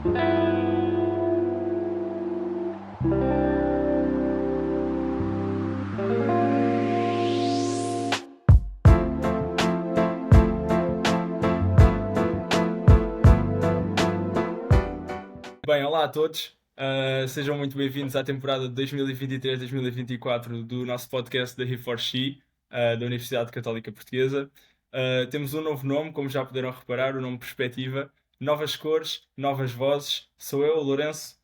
Bem, olá a todos. Sejam muito bem-vindos à temporada de 2023-2024 do nosso podcast da He4She, da Universidade Católica Portuguesa. Temos um novo nome, como já puderam reparar, o nome Perspectiva. Novas cores, novas vozes. Sou eu, o Lourenço,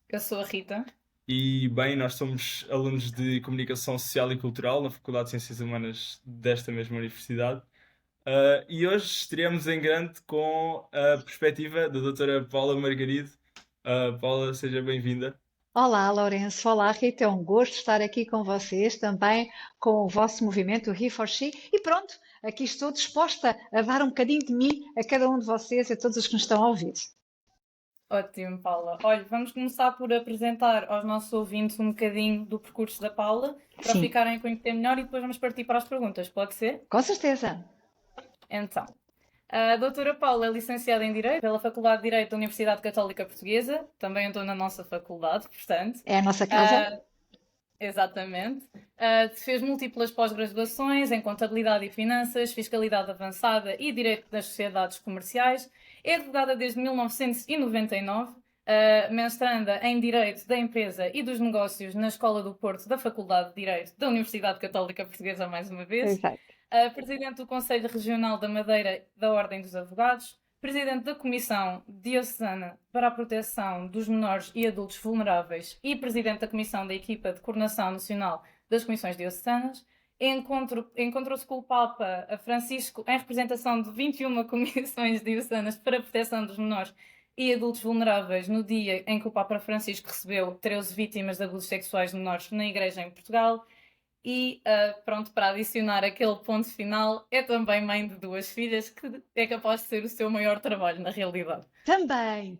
Eu sou a Rita. e bem, nós somos alunos de Comunicação Social e Cultural na Faculdade de Ciências Humanas desta mesma universidade. E hoje estaremos em grande com a perspectiva da doutora Paula Margarido. Paula, seja bem-vinda. Olá, Lourenço. Olá, Rita. É um gosto estar aqui com vocês, também com o vosso movimento, o He4She. E pronto, aqui estou disposta a dar um bocadinho de mim a cada um de vocês e a todos os que nos estão a ouvir. Ótimo, Paula. Olha, vamos começar por apresentar aos nossos ouvintes um bocadinho do percurso da Paula, para Sim, ficarem a conhecer melhor e depois vamos partir para as perguntas, pode ser? com certeza. Então, a doutora Paula é licenciada em Direito pela Faculdade de Direito da Universidade Católica Portuguesa, também estou na nossa faculdade, portanto. É a nossa casa. Exatamente. Fez múltiplas pós-graduações em Contabilidade e Finanças, Fiscalidade Avançada e Direito das Sociedades Comerciais. É advogada desde 1999, mestranda em Direito da Empresa e dos Negócios na Escola do Porto da Faculdade de Direito da Universidade Católica Portuguesa, mais uma vez. Exato. Presidente do Conselho Regional da Madeira da Ordem dos Advogados. Presidente da Comissão Diocesana para a Proteção dos Menores e Adultos Vulneráveis e Presidente da Comissão da Equipa de Coordenação Nacional das Comissões Diocesanas. Encontrou-se com o Papa Francisco em representação de 21 comissões diocesanas para a proteção dos menores e adultos vulneráveis no dia em que o Papa Francisco recebeu 13 vítimas de abusos sexuais de menores na Igreja em Portugal. E pronto, para adicionar aquele ponto final, é também mãe de 2 filhas, que é capaz de ser o seu maior trabalho na realidade. Também,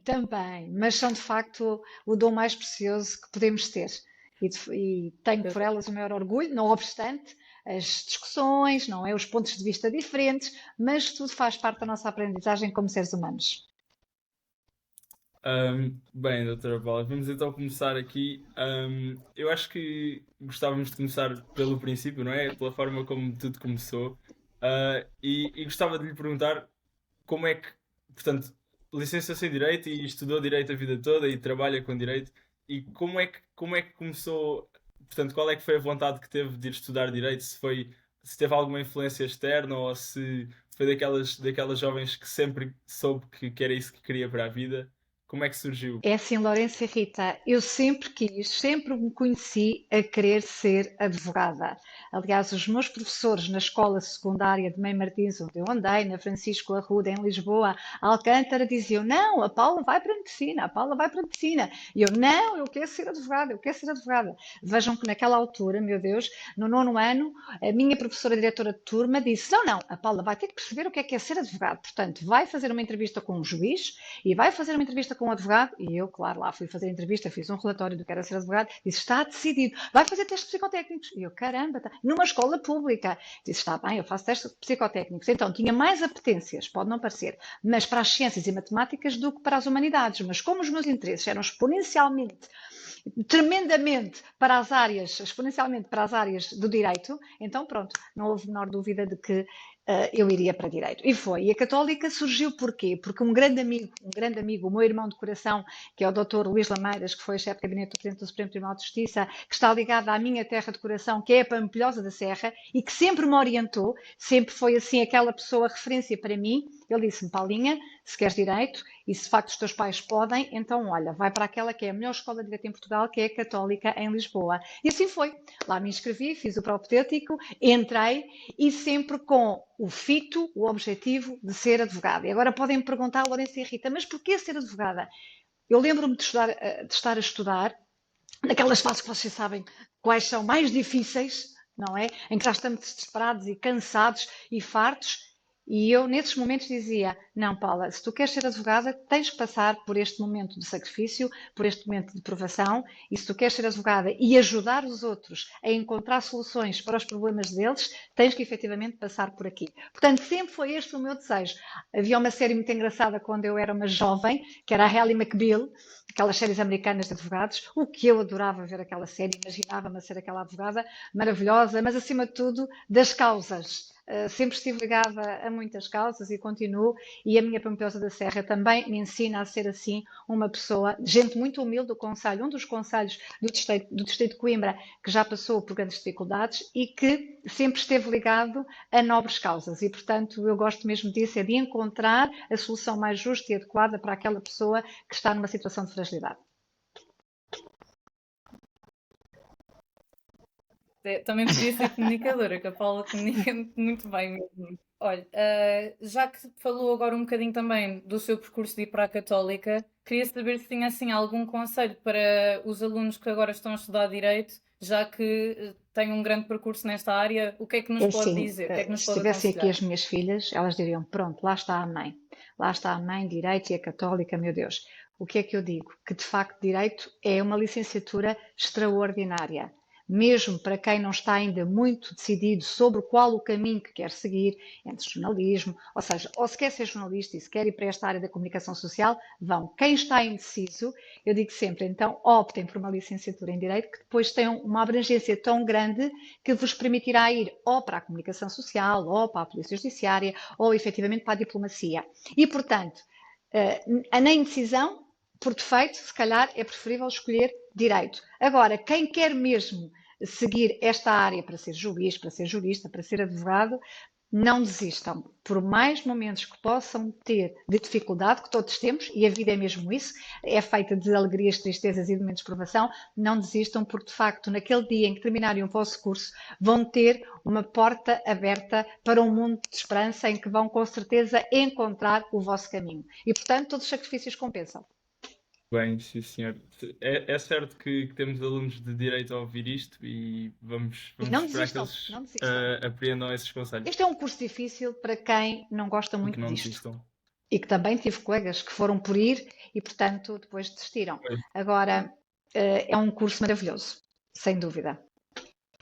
mas são de facto o dom mais precioso que podemos ter. E tenho por elas o maior orgulho, não obstante as discussões, não é? Os pontos de vista diferentes, mas tudo faz parte da nossa aprendizagem como seres humanos. Bem, doutora Paula, vamos então começar aqui. Eu acho que gostávamos de começar pelo princípio, não é? Pela forma como tudo começou. E gostava de lhe perguntar como é que, portanto, licenciou-se em Direito e estudou Direito a vida toda e trabalha com Direito. E como é que começou, portanto, qual é que foi a vontade que teve de ir estudar Direito? Se teve alguma influência externa ou se foi daquelas jovens que sempre soube que era isso que queria para a vida? Como é que surgiu? É assim, Lourenço e Rita, eu sempre quis, sempre me conheci a querer ser advogada. Aliás, os meus professores na escola secundária de Mãe Martins, onde eu andei, na Francisco Arruda, em Lisboa, Alcântara, diziam, não, a Paula vai para a medicina, a Paula vai para a medicina. E eu, não, eu quero ser advogada, eu quero ser advogada. Vejam que naquela altura, meu Deus, no 9º ano, a minha professora diretora de turma disse, não, a Paula vai ter que perceber o que é ser advogado. Portanto, vai fazer uma entrevista com um juiz e vai fazer uma entrevista com um advogado, e eu, claro, lá fui fazer a entrevista, fiz um relatório do que era ser advogado, disse, está decidido, vai fazer testes psicotécnicos. E eu, caramba, tá. Numa escola pública. Disse, está bem, eu faço testes psicotécnicos. Então, tinha mais apetências, pode não parecer, mas para as ciências e matemáticas do que para as humanidades. Mas como os meus interesses eram tremendamente para as áreas, exponencialmente para as áreas do direito, então pronto, não houve menor dúvida de que eu iria para direito. E foi. E a Católica surgiu porquê? Porque um grande amigo, o meu irmão de coração, que é o Dr. Luís Lameiras, que foi chefe de gabinete do Presidente do Supremo Tribunal de Justiça, que está ligado à minha terra de coração, que é a Pampilhosa da Serra, e que sempre me orientou, sempre foi assim aquela pessoa referência para mim. Ele disse-me, Paulinha, se queres direito e se de facto os teus pais podem, então olha, vai para aquela que é a melhor escola de direito em Portugal, que é a Católica em Lisboa. E assim foi. Lá me inscrevi, fiz o propedêutico, entrei e sempre com o fito, o objetivo de ser advogada. E agora podem me perguntar, Lourenço e Rita, mas porquê ser advogada? Eu lembro-me de estar a estudar, naquelas fases que vocês sabem quais são mais difíceis, não é? Em que já estamos desesperados e cansados e fartos. E eu, nesses momentos, dizia: não, Paula, se tu queres ser advogada, tens que passar por este momento de sacrifício, por este momento de provação, e se tu queres ser advogada e ajudar os outros a encontrar soluções para os problemas deles, tens que efetivamente passar por aqui. Portanto, sempre foi este o meu desejo. Havia uma série muito engraçada quando eu era uma jovem, que era a Ally McBeal, aquelas séries americanas de advogados, o que eu adorava ver aquela série, imaginava-me a ser aquela advogada maravilhosa, mas acima de tudo, das causas. Sempre estive ligada a muitas causas e continuo, e a minha Pampilhosa da Serra também me ensina a ser assim uma pessoa, gente muito humilde do Conselho, um dos conselhos do Distrito de Coimbra, que já passou por grandes dificuldades e que sempre esteve ligado a nobres causas. E, portanto, eu gosto mesmo disso, é de encontrar a solução mais justa e adequada para aquela pessoa que está numa situação de fragilidade. Também podia ser comunicadora, que a Paula comunica muito bem mesmo. Olha, já que falou agora um bocadinho também do seu percurso de ir para a Católica, queria saber se tinha assim algum conselho para os alunos que agora estão a estudar Direito, já que têm um grande percurso nesta área, o que é que nos É pode assim, dizer? O que é que nos se pode tivessem aqui aconselhar? as minhas filhas, elas diriam: pronto, lá está a mãe. Lá está a mãe, Direito e a Católica, meu Deus. O que é que eu digo? Que de facto Direito é uma licenciatura extraordinária. Mesmo para quem não está ainda muito decidido sobre qual o caminho que quer seguir, entre jornalismo, ou seja, ou se quer ser jornalista e se quer ir para esta área da comunicação social, vão. Quem está indeciso, eu digo sempre, então optem por uma licenciatura em Direito, que depois tenham uma abrangência tão grande que vos permitirá ir ou para a comunicação social, ou para a polícia judiciária, ou efetivamente para a diplomacia. E, portanto, na indecisão, por defeito, se calhar é preferível escolher Direito. Agora, quem quer mesmo seguir esta área para ser juiz, para ser jurista, para ser advogado, não desistam. Por mais momentos que possam ter de dificuldade, que todos temos, e a vida é mesmo isso, é feita de alegrias, tristezas e de momentos de provação, não desistam, porque de facto, naquele dia em que terminarem o vosso curso, vão ter uma porta aberta para um mundo de esperança em que vão com certeza encontrar o vosso caminho. E portanto, todos os sacrifícios compensam. Bem, sim, senhor. É certo que temos alunos de direito a ouvir isto e E vamos não esperar que desistam, eles não desistam. apreendam esses conselhos Este é um curso difícil para quem não gosta e que muito não disto. desistam. E que também tive colegas que foram por ir e, portanto, depois desistiram. Agora, é um curso maravilhoso, sem dúvida.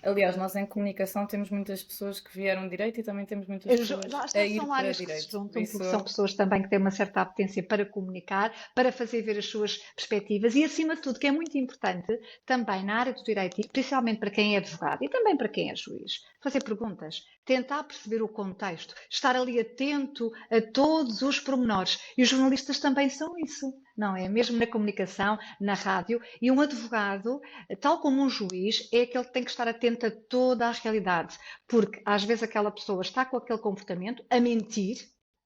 Aliás, nós em comunicação temos muitas pessoas que vieram Direito e também temos muitas pessoas Lá a está, ir são para áreas que se Direito. Por juntam, isso, porque são pessoas também que têm uma certa apetência para comunicar, para fazer ver as suas perspectivas e, acima de tudo, que é muito importante também na área do direito, e principalmente para quem é advogado e também para quem é juiz, fazer perguntas, tentar perceber o contexto, estar ali atento a todos os pormenores. E os jornalistas também são isso, não é? Mesmo na comunicação, na rádio, e um advogado, tal como um juiz, é aquele que tem que estar atento a toda a realidade, porque às vezes aquela pessoa está com aquele comportamento a mentir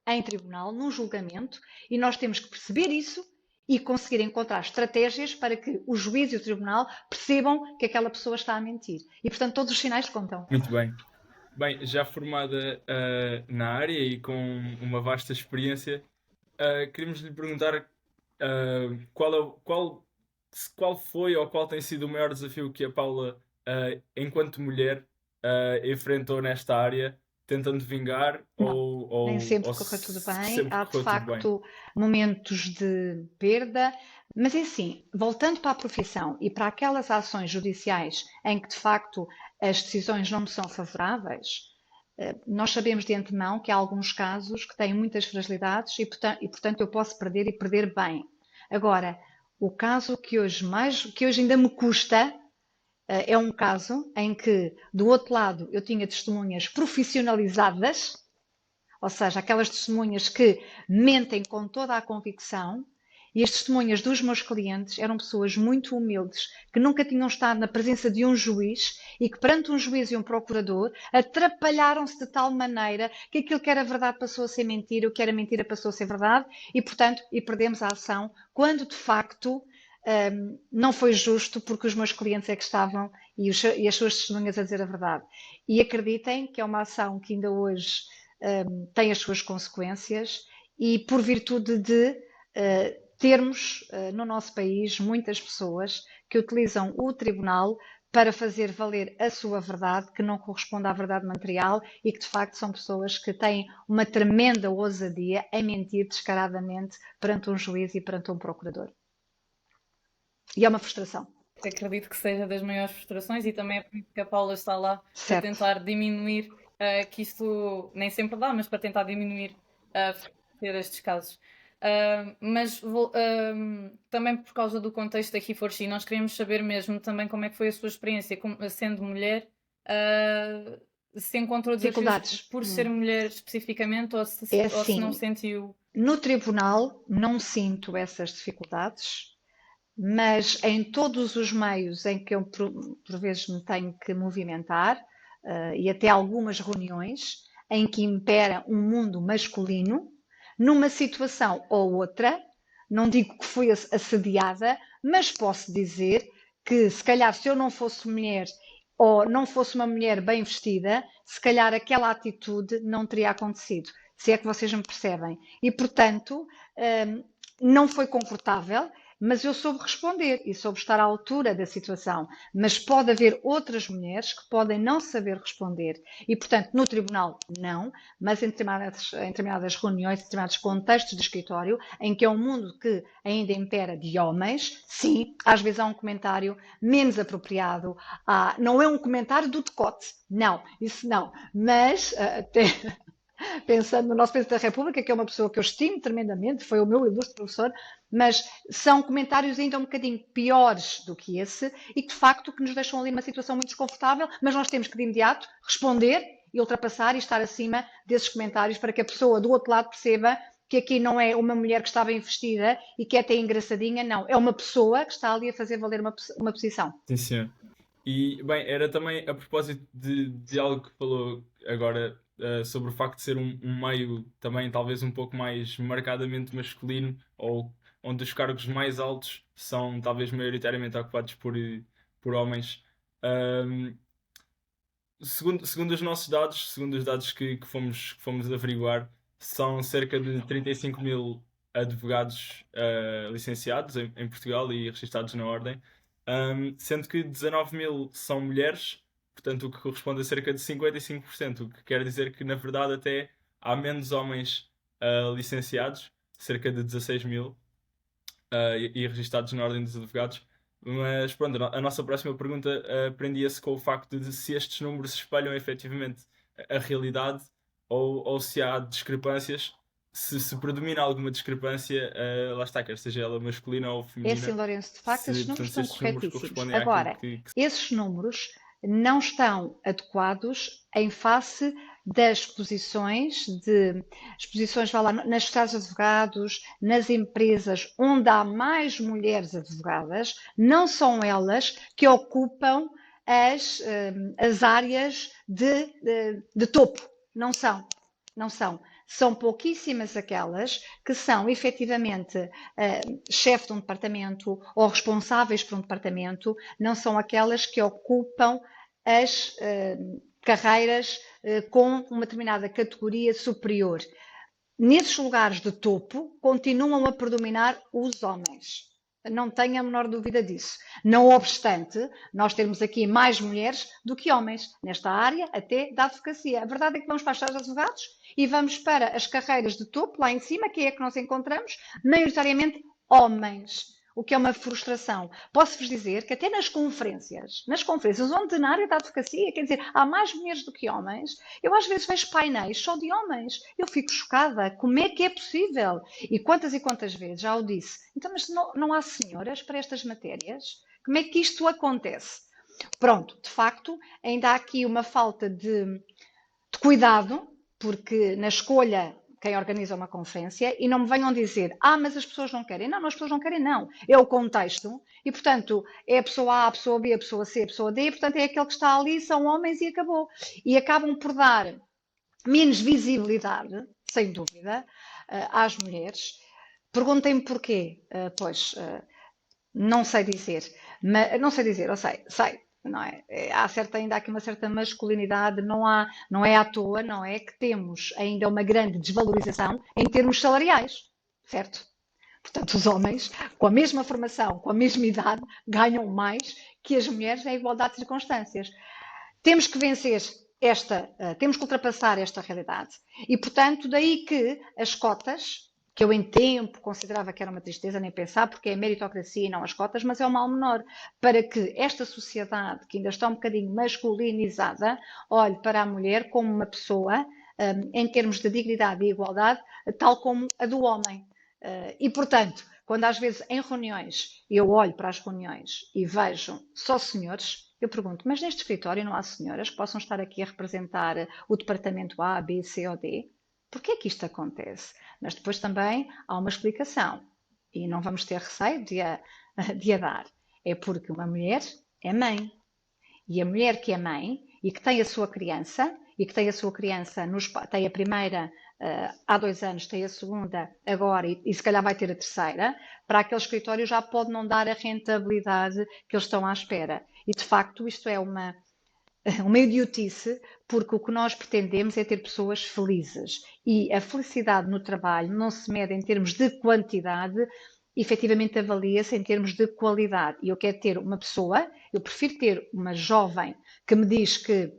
em tribunal, num julgamento, e nós temos que perceber isso e conseguir encontrar estratégias para que o juiz e o tribunal percebam que aquela pessoa está a mentir. E, portanto, todos os sinais contam. Muito bem. Bem, já formada na área e com uma vasta experiência, queríamos lhe perguntar qual foi ou qual tem sido o maior desafio que a Paula, enquanto mulher, enfrentou nesta área, tentando vingar Não, nem sempre ou correu tudo se bem. sempre Há, de correu tudo bem. facto, momentos de perda. Mas, é assim, voltando para a profissão e para aquelas ações judiciais em que, de facto, as decisões não me são favoráveis, nós sabemos de antemão que há alguns casos que têm muitas fragilidades portanto, eu posso perder e perder bem. Agora, o caso que hoje ainda me custa, é um caso em que, do outro lado, eu tinha testemunhas profissionalizadas, ou seja, aquelas testemunhas que mentem com toda a convicção, e as testemunhas dos meus clientes eram pessoas muito humildes, que nunca tinham estado na presença de um juiz e que, perante um juiz e um procurador, atrapalharam-se de tal maneira que aquilo que era verdade passou a ser mentira, o que era mentira passou a ser verdade, e, portanto, perdemos a ação, quando de facto não foi justo, porque os meus clientes é que estavam e as suas testemunhas a dizer a verdade. E acreditem que é uma ação que ainda hoje tem as suas consequências e por virtude de termos no nosso país muitas pessoas que utilizam o tribunal para fazer valer a sua verdade, que não corresponde à verdade material e que de facto são pessoas que têm uma tremenda ousadia em mentir descaradamente perante um juiz e perante um procurador. E é uma frustração. Acredito que seja das maiores frustrações e também é por isso que a Paula está lá para Certo. tentar diminuir, que isto nem sempre dá, mas para tentar diminuir estes casos. Mas também por causa do contexto da He4She, nós queríamos saber mesmo também como é que foi a sua experiência sendo mulher, se encontrou desafios Dificuldades. por ser mulher especificamente ou se não assim, sentiu. No tribunal não sinto essas dificuldades, mas em todos os meios em que eu por vezes me tenho que movimentar, e até algumas reuniões em que impera um mundo masculino, numa situação ou outra, não digo que fui assediada, mas posso dizer que se calhar se eu não fosse mulher ou não fosse uma mulher bem vestida, se calhar aquela atitude não teria acontecido, se é que vocês me percebem. E portanto, não foi confortável, mas eu soube responder e soube estar à altura da situação. Mas pode haver outras mulheres que podem não saber responder. E, portanto, no tribunal, não, mas em determinadas reuniões, em determinados contextos de escritório, em que é um mundo que ainda impera de homens, sim, às vezes há um comentário menos apropriado. Não é um comentário do decote, não, isso não. Mas, até pensando no nosso Presidente da República, que é uma pessoa que eu estimo tremendamente, foi o meu ilustre professor, mas são comentários ainda um bocadinho piores do que esse e que de facto que nos deixam ali numa situação muito desconfortável, mas nós temos que de imediato responder e ultrapassar e estar acima desses comentários para que a pessoa do outro lado perceba que aqui não é uma mulher que está bem vestida e que é até engraçadinha, não. É uma pessoa que está ali a fazer valer uma posição. Sim, senhor. E, bem, era também a propósito de algo que falou agora sobre o facto de ser um meio também talvez um pouco mais marcadamente masculino, ou onde os cargos mais altos são talvez maioritariamente ocupados por homens. Ahm, segundo os nossos dados, segundo os dados que fomos averiguar, são cerca de 35 mil advogados licenciados em Portugal e registados na Ordem, sendo que 19 mil são mulheres, portanto, o que corresponde a cerca de 55%, o que quer dizer que, na verdade, até há menos homens licenciados, cerca de 16 mil, e registados na Ordem dos Advogados. Mas pronto, a nossa próxima pergunta prendia-se com o facto de se estes números espelham efetivamente a realidade ou se há discrepâncias, se predomina alguma discrepância, lá está, quer seja ela masculina ou É feminina. assim, Lourenço, de facto, esses Portanto, números se estão estes números corretíssimos. correspondem àquilo Agora, que esses números não estão adequados em face das posições vá lá, nas sociedades de advogados, nas empresas onde há mais mulheres advogadas, não são elas que ocupam as áreas de topo. Não são. Não são. São pouquíssimas aquelas que são efetivamente chefe de um departamento ou responsáveis por um departamento, não são aquelas que ocupam as carreiras com uma determinada categoria superior. Nesses lugares de topo, continuam a predominar os homens. Não tenho a menor dúvida disso. Não obstante, nós temos aqui mais mulheres do que homens nesta área, até da advocacia. A verdade é que vamos para as salas de advogados e vamos para as carreiras de topo, lá em cima, que é que nós encontramos, maioritariamente homens, o que é uma frustração. Posso-vos dizer que até nas conferências onde na área da advocacia, quer dizer, há mais mulheres do que homens, eu às vezes vejo painéis só de homens. Eu fico chocada. Como é que é possível? E quantas vezes já o disse. Então, mas não há senhoras para estas matérias? Como é que isto acontece? Pronto, de facto, ainda há aqui uma falta de cuidado, porque na escolha quem organiza uma conferência, e não me venham dizer, mas as pessoas não querem. Não, as pessoas não querem, não. É o contexto, e portanto, é a pessoa A, a pessoa B, a pessoa C, a pessoa D, e portanto é aquele que está ali, são homens e acabou. E acabam por dar menos visibilidade, sem dúvida, às mulheres. Perguntem-me porquê. Não sei dizer. Não sei dizer, eu sei. Não é? Há ainda aqui uma certa masculinidade, não é à toa, não é que temos ainda uma grande desvalorização em termos salariais, certo? Portanto, os homens, com a mesma formação, com a mesma idade, ganham mais que as mulheres em igualdade de circunstâncias. Temos que vencer temos que ultrapassar esta realidade. E, portanto, daí que as cotas, que eu em tempo considerava que era uma tristeza nem pensar, porque é a meritocracia e não as cotas, mas é o mal menor, para que esta sociedade, que ainda está um bocadinho masculinizada, olhe para a mulher como uma pessoa, em termos de dignidade e igualdade, tal como a do homem. E, portanto, quando às vezes em reuniões eu olho para as reuniões e vejo só senhores, eu pergunto, mas neste escritório não há senhoras que possam estar aqui a representar o departamento A, B, C ou D? Porquê é que isto acontece? Mas depois também há uma explicação e não vamos ter receio de a dar. É porque uma mulher é mãe. E a mulher que é mãe e que tem a sua criança, tem a primeira há 2 anos, tem a segunda agora e se calhar vai ter a terceira, para aquele escritório já pode não dar a rentabilidade que eles estão à espera. E de facto isto é uma idiotice, porque o que nós pretendemos é ter pessoas felizes. E a felicidade no trabalho não se mede em termos de quantidade, efetivamente avalia-se em termos de qualidade. E eu quero ter uma pessoa, eu prefiro ter uma jovem que me diz que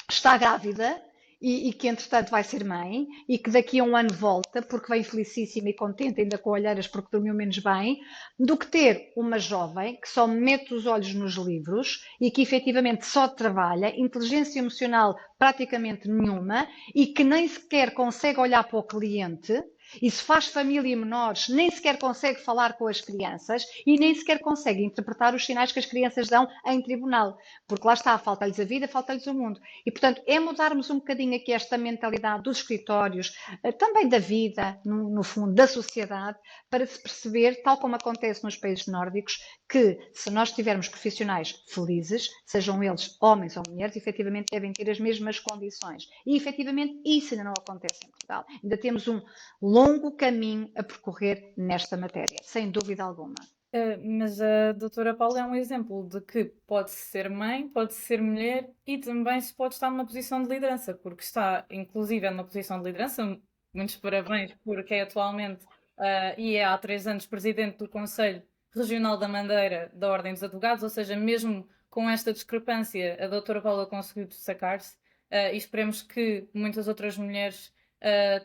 está grávida e que entretanto vai ser mãe e que daqui a um ano volta porque vem felicíssima e contente, ainda com olheiras porque dormiu menos bem, do que ter uma jovem que só mete os olhos nos livros e que efetivamente só trabalha, inteligência emocional praticamente nenhuma e que nem sequer consegue olhar para o cliente. E se faz família e menores, nem sequer consegue falar com as crianças e nem sequer consegue interpretar os sinais que as crianças dão em tribunal. Porque lá está, falta-lhes a vida, falta-lhes o mundo. E, portanto, é mudarmos um bocadinho aqui esta mentalidade dos escritórios, também da vida, no fundo, da sociedade, para se perceber, tal como acontece nos países nórdicos, que se nós tivermos profissionais felizes, sejam eles homens ou mulheres, efetivamente devem ter as mesmas condições. E, efetivamente, isso ainda não acontece em Portugal. Ainda temos um longo caminho a percorrer nesta matéria, sem dúvida alguma. Mas a doutora Paula é um exemplo de que pode ser mãe, pode ser mulher e também se pode estar numa posição de liderança, porque está inclusive numa posição de liderança. Muitos parabéns, porque é atualmente e é há 3 anos presidente do Conselho Regional da Madeira da Ordem dos Advogados, ou seja, mesmo com esta discrepância, a doutora Paula conseguiu destacar-se e esperemos que muitas outras mulheres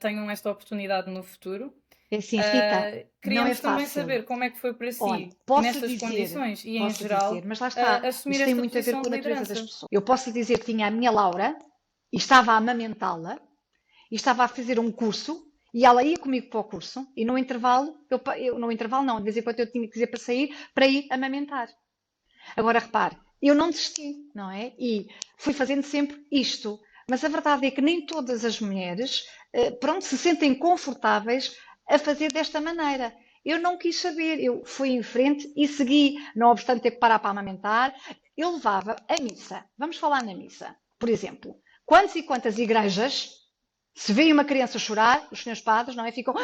tenham esta oportunidade no futuro. É assim, Rita, não é Queríamos também fácil. saber como é que foi para Olha, si, posso nestas dizer, condições e em posso geral, dizer, mas lá está, assumir isto tem esta muito a ver posição com a de natureza das liderança. pessoas. Eu posso dizer que tinha a minha Laura e estava a amamentá-la e estava a fazer um curso e ela ia comigo para o curso e no intervalo, no intervalo não, de vez em quando eu tinha que dizer para sair para ir amamentar. Agora repare, eu não desisti, não é? E fui fazendo sempre isto. Mas a verdade é que nem todas as mulheres, pronto, se sentem confortáveis a fazer desta maneira. Eu não quis saber, eu fui em frente e segui, não obstante ter que parar para amamentar. Eu levava a missa. Vamos falar na missa. Por exemplo, quantas e quantas igrejas, se veem uma criança chorar, os senhores padres, não é? Ficam.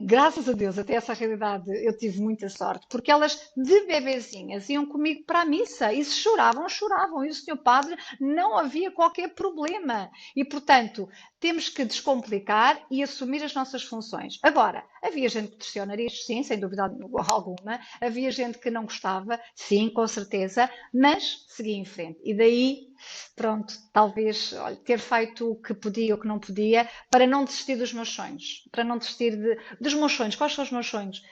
Graças a Deus, até essa realidade eu tive muita sorte, porque elas de bebezinhas iam comigo para a missa e se choravam, choravam, e o senhor padre não havia qualquer problema. E, portanto, temos que descomplicar e assumir as nossas funções. Agora, havia gente que torcia o nariz, sim, sem dúvida alguma, havia gente que não gostava, sim, com certeza, mas seguia em frente. E daí, pronto, talvez olha, ter feito o que podia ou o que não podia para não desistir dos meus sonhos, para não desistir dos meus sonhos. Quais são os meus sonhos?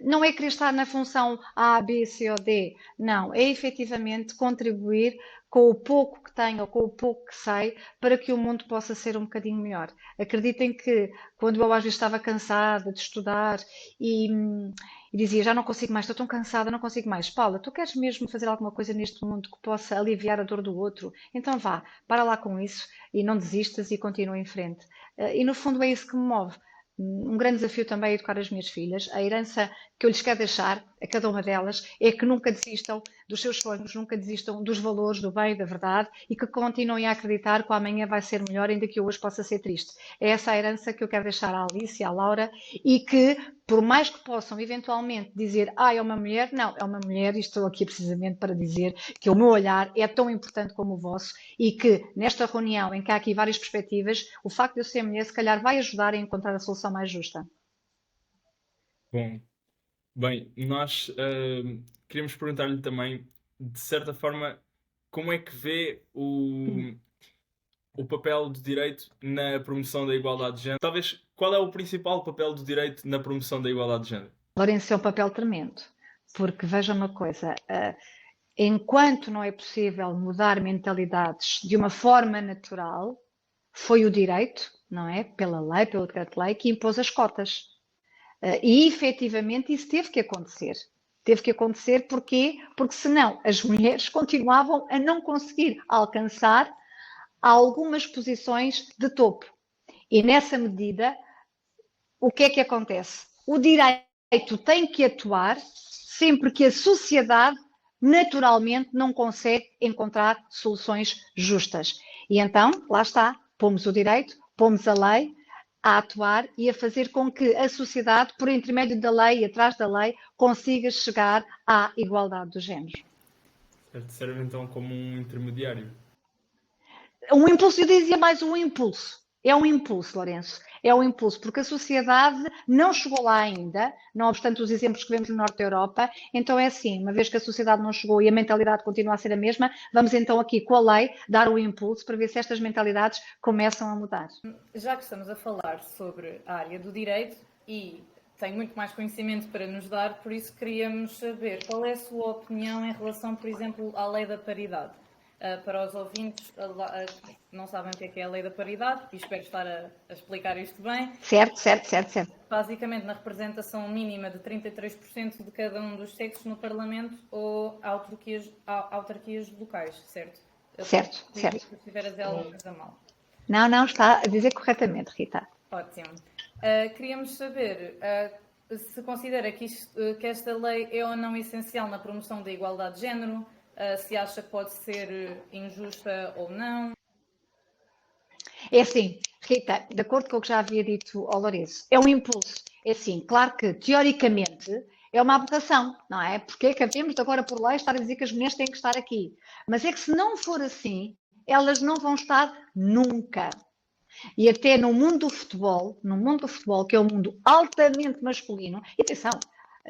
Não é querer estar na função A, B, C ou D. Não, é efetivamente contribuir com o pouco que tenho ou com o pouco que sei para que o mundo possa ser um bocadinho melhor. Acreditem que quando eu às vezes estava cansada de estudar e dizia já não consigo mais, estou tão cansada, não consigo mais. Paula, tu queres mesmo fazer alguma coisa neste mundo que possa aliviar a dor do outro? Então vá, para lá com isso e não desistas e continua em frente. E no fundo é isso que me move. Um grande desafio também é educar as minhas filhas. A herança que eu lhes quero deixar a cada uma delas é que nunca desistam dos seus sonhos, nunca desistam dos valores, do bem e da verdade e que continuem a acreditar que o amanhã vai ser melhor, ainda que hoje possa ser triste. É essa a herança que eu quero deixar à Alice e à Laura e que, por mais que possam eventualmente dizer é uma mulher, não, é uma mulher e estou aqui precisamente para dizer que o meu olhar é tão importante como o vosso e que nesta reunião em que há aqui várias perspectivas, o facto de eu ser mulher se calhar vai ajudar a encontrar a solução mais justa. Bom, bem, nós queríamos perguntar-lhe também, de certa forma, como é que vê o papel do direito na promoção da igualdade de género? Talvez, qual é o principal papel do direito na promoção da igualdade de género? Lourenço, é um papel tremendo, porque veja uma coisa, enquanto não é possível mudar mentalidades de uma forma natural, foi o direito, não é? Pela lei, pelo decreto-lei, que impôs as cotas. E efetivamente isso teve que acontecer. Teve que acontecer porquê? Porque senão as mulheres continuavam a não conseguir alcançar algumas posições de topo. E nessa medida, o que é que acontece? O direito tem que atuar sempre que a sociedade naturalmente não consegue encontrar soluções justas. E então, lá está, pomos o direito, pomos a lei a atuar e a fazer com que a sociedade, por intermédio da lei e atrás da lei, consiga chegar à igualdade dos géneros. Certo, serve então como um intermediário. Um impulso, eu dizia mais um impulso. É um impulso, Lourenço. É um impulso, porque a sociedade não chegou lá ainda, não obstante os exemplos que vemos no Norte da Europa. Então é assim, uma vez que a sociedade não chegou e a mentalidade continua a ser a mesma, vamos então aqui com a lei dar o impulso para ver se estas mentalidades começam a mudar. Já que estamos a falar sobre a área do direito e tem muito mais conhecimento para nos dar, por isso queríamos saber qual é a sua opinião em relação, por exemplo, à lei da paridade. Para os ouvintes não sabem o que é a lei da paridade, e espero estar a explicar isto bem. Certo. Basicamente, na representação mínima de 33% de cada um dos sexos no Parlamento ou autarquias locais, certo? Certo. Se estiver a dizer alguma coisa mal. Não, está a dizer corretamente, Rita. Ótimo. Queríamos saber se considera que esta lei é ou não essencial na promoção da igualdade de género, se acha que pode ser injusta ou não. É assim, Rita, de acordo com o que já havia dito ao Lourenço, é um impulso. É assim, claro que, teoricamente, é uma aberração, não é? Porque é que havemos de agora por lei estar a dizer que as mulheres têm que estar aqui? Mas é que se não for assim, elas não vão estar nunca. E até no mundo do futebol, que é um mundo altamente masculino, e atenção,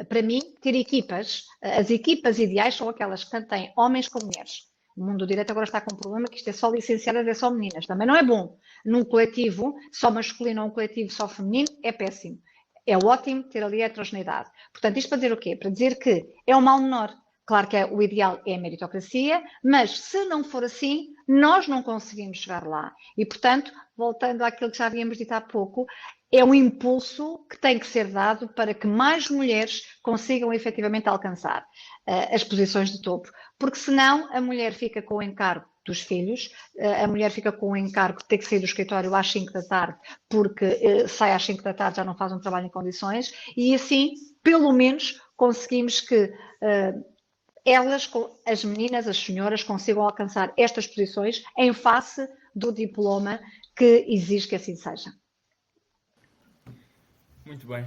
para mim, ter equipas, as equipas ideais são aquelas que têm homens com mulheres. O mundo do direito agora está com um problema que isto é só licenciadas, é só meninas. Também não é bom. Num coletivo só masculino ou um coletivo só feminino é péssimo. É ótimo ter ali a heterogeneidade. Portanto, isto para dizer o quê? Para dizer que é um mal menor. Claro que o ideal é a meritocracia, mas se não for assim, nós não conseguimos chegar lá. E, portanto, voltando àquilo que já havíamos dito há pouco, é um impulso que tem que ser dado para que mais mulheres consigam efetivamente alcançar as posições de topo. Porque senão a mulher fica com o encargo dos filhos, a mulher fica com o encargo de ter que sair do escritório às 5 da tarde, porque sai às 5 da tarde, já não faz um trabalho em condições, e assim, pelo menos, conseguimos que elas, as meninas, as senhoras, consigam alcançar estas posições em face do diploma que exige que assim seja. Muito bem.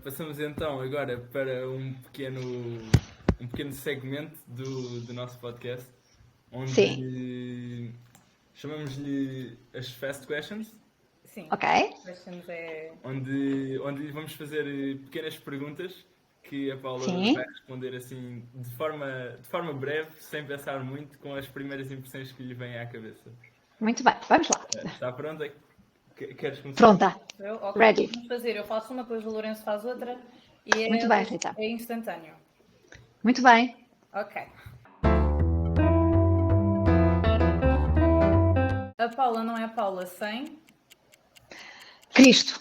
Passamos então agora para um pequeno segmento do nosso podcast, onde chamamos-lhe as Fast Questions. Sim. Ok. Questions é... Onde vamos fazer pequenas perguntas que a Paula vai responder assim de forma breve, sem pensar muito, com as primeiras impressões que lhe vêm à cabeça. Muito bem, vamos lá. Está pronta? Queres começar? Pronta. Okay. Ready. Vamos fazer. Eu faço uma, depois o Lourenço faz outra. E Muito bem, Rita. É instantâneo. Muito bem. Ok. A Paula não é a Paula sem... Cristo.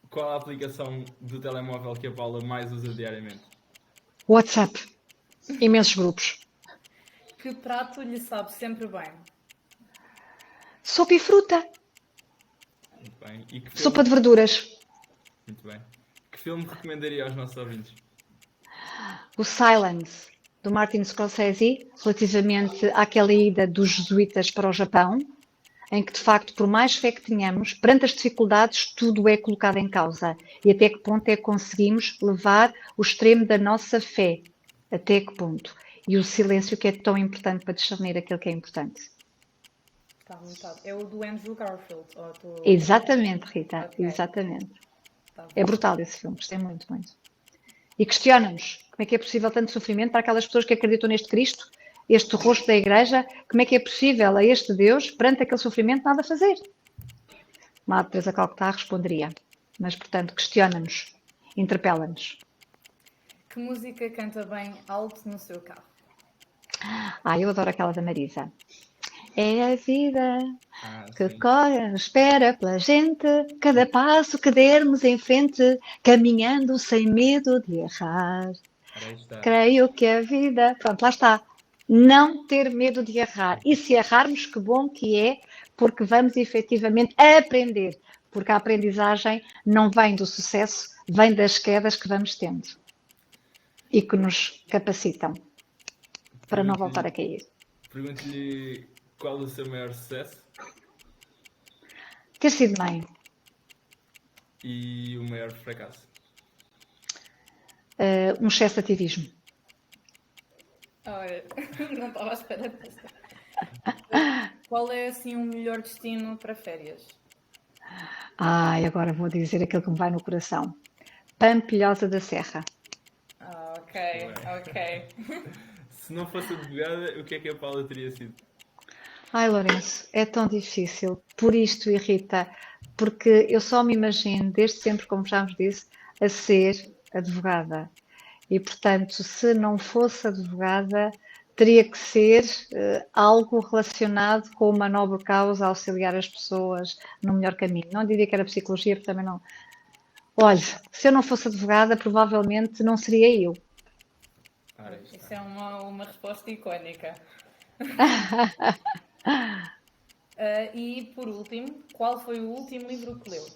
Qual a aplicação do telemóvel que a Paula mais usa diariamente? WhatsApp. Imensos grupos. Que prato lhe sabe sempre bem? Sopa e fruta. Muito bem. E que filme... Sopa de verduras. Muito bem. Que filme recomendaria aos nossos ouvintes? O Silence, do Martin Scorsese, relativamente àquela ida dos jesuítas para o Japão, em que, de facto, por mais fé que tenhamos, perante as dificuldades, tudo é colocado em causa. E até que ponto é que conseguimos levar o extremo da nossa fé? Até que ponto? E o silêncio que é tão importante para discernir aquilo que é importante. Está anotado. É o do Andrew Garfield. Exatamente, Rita. Okay. Exatamente. Tá É bom. brutal esse filme, gostei muito, muito. E questiona-nos como é que é possível tanto sofrimento para aquelas pessoas que acreditam neste Cristo, este rosto da Igreja, como é que é possível a este Deus, perante aquele sofrimento, nada fazer? Madre Teresa Calcutá responderia. Mas, portanto, questiona-nos, interpela-nos. Que música canta bem alto no seu carro? Eu adoro aquela da Marisa. É a vida que Sim. corre, espera pela gente, cada passo que dermos em frente, caminhando sem medo de errar. Ora, aí está. Creio que a vida. Pronto, lá está. Não ter medo de errar. E se errarmos, que bom que é, porque vamos efetivamente aprender. Porque a aprendizagem não vem do sucesso, vem das quedas que vamos tendo e que nos capacitam para não voltar a cair. Pergunto-lhe qual o seu maior sucesso Ter sido mãe, e o maior fracasso. um excesso de ativismo. Olha, não estava à espera dessa. Qual é assim o melhor destino para férias? Agora vou dizer aquilo que me vai no coração. Pampilhosa da Serra. Ok, ok. Se não fosse advogada, o que é que a Paula teria sido? Lourenço, é tão difícil. Por isto irrita, porque eu só me imagino, desde sempre, como já vos disse, a ser advogada. E, portanto, se não fosse advogada, teria que ser algo relacionado com uma nobre causa, auxiliar as pessoas no melhor caminho. Não diria que era psicologia, porque também não. Olha, se eu não fosse advogada, provavelmente não seria eu. Ora, aí está. Isso é uma resposta icónica. E por último, qual foi o último livro que leu?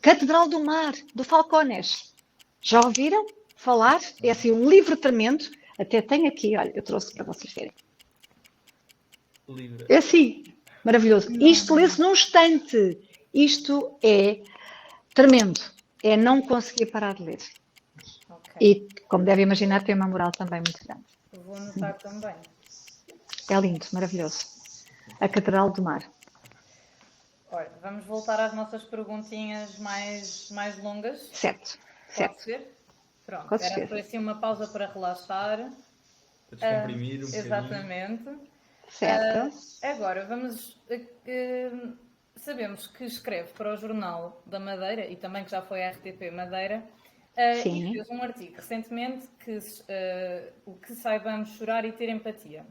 Catedral do Mar, do Falcones. Já ouviram falar? É assim um livro tremendo. Até tenho aqui, olha, eu trouxe para vocês verem. Livre. É assim, maravilhoso. Isto lê-se num instante. Isto é tremendo. É não conseguir parar de ler. Ok. E, como deve imaginar, tem uma moral também muito grande. Vou anotar também. É lindo, maravilhoso. A Catedral do Mar. Olha, vamos voltar às nossas perguntinhas mais longas. Certo, Pode certo. ser? Pronto, Com era certeza. foi assim uma pausa para relaxar. Para descomprimir um bocadinho. Exatamente. Certo. Agora, vamos. Sabemos que escreve para o Jornal da Madeira e também que já foi à RTP Madeira. Sim. E fez um artigo recentemente que o que saibamos chorar e ter empatia.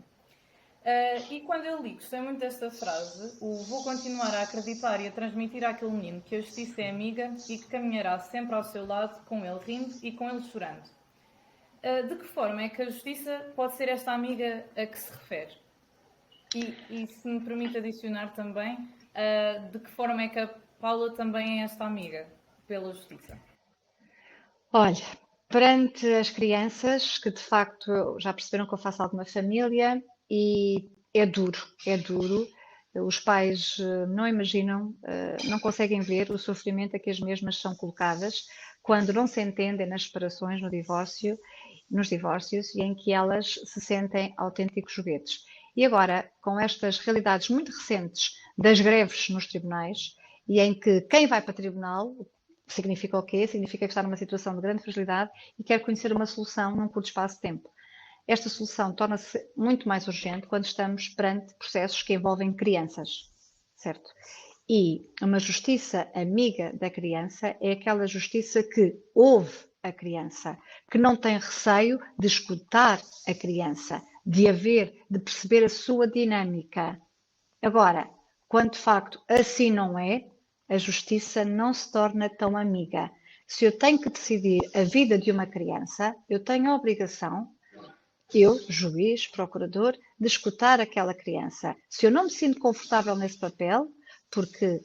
E quando eu li, gostei muito desta frase, vou continuar a acreditar e a transmitir àquele menino que a justiça é amiga e que caminhará sempre ao seu lado, com ele rindo e com ele chorando. De que forma é que a justiça pode ser esta amiga a que se refere? E se me permite adicionar também, de que forma é que a Paula também é esta amiga pela justiça? Olha, perante as crianças, que de facto já perceberam que eu faço alguma família, e é duro, é duro. Os pais não imaginam, não conseguem ver o sofrimento a que as mesmas são colocadas quando não se entendem nas separações, nos divórcios, e em que elas se sentem autênticos joguetes. E agora, com estas realidades muito recentes das greves nos tribunais, e em que quem vai para tribunal significa o quê? Significa que está numa situação de grande fragilidade e quer conhecer uma solução num curto espaço de tempo. Esta solução torna-se muito mais urgente quando estamos perante processos que envolvem crianças, certo? E uma justiça amiga da criança é aquela justiça que ouve a criança, que não tem receio de escutar a criança, de perceber a sua dinâmica. Agora, quando de facto assim não é, a justiça não se torna tão amiga. Se eu tenho que decidir a vida de uma criança, eu tenho a obrigação, eu, juiz, procurador, de escutar aquela criança. Se eu não me sinto confortável nesse papel, porque